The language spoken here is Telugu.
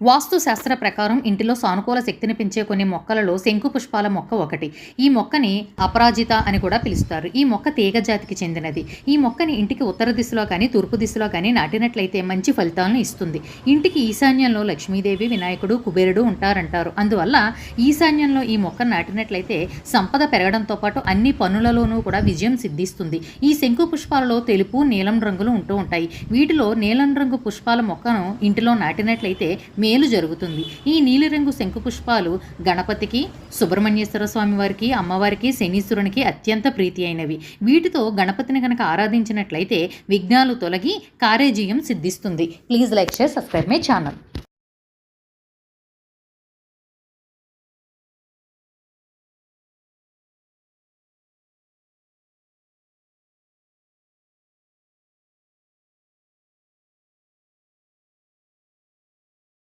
వాస్తు శాస్త్ర ప్రకారం ఇంటిలో సానుకూల శక్తిని పెంచే కొన్ని మొక్కలలో శంకు పుష్పాల మొక్క ఒకటి. ఈ మొక్కని అపరాజిత అని కూడా పిలుస్తారు. ఈ మొక్క తీగ జాతికి చెందినది. ఈ మొక్కని ఇంటికి ఉత్తర దిశలో కానీ తూర్పు దిశలో కానీ నాటినట్లయితే మంచి ఫలితాలను ఇస్తుంది. ఇంటికి ఈశాన్యంలో లక్ష్మీదేవి, వినాయకుడు, కుబేరుడు ఉంటారంటారు. అందువల్ల ఈశాన్యంలో ఈ మొక్కను నాటినట్లయితే సంపద పెరగడంతో పాటు అన్ని పనులలోనూ కూడా విజయం సిద్ధిస్తుంది. ఈ శంకు పుష్పాలలో తెలుపు, నీలం రంగులు ఉంటూ ఉంటాయి. వీటిలో నీలం రంగు పుష్పాల మొక్కను ఇంటిలో నాటినట్లయితే మేలు జరుగుతుంది. ఈ నీలిరంగు శంకు పుష్పాలు గణపతికి, సుబ్రహ్మణ్యేశ్వర స్వామి వారికి, అమ్మవారికి, శనీశ్వరునికి అత్యంత ప్రీతి అయినవి. వీటితో గణపతిని కనుక ఆరాధించినట్లయితే విఘ్నాలు తొలగి కార్యజయం సిద్ధిస్తుంది. Please like, share, subscribe my channel.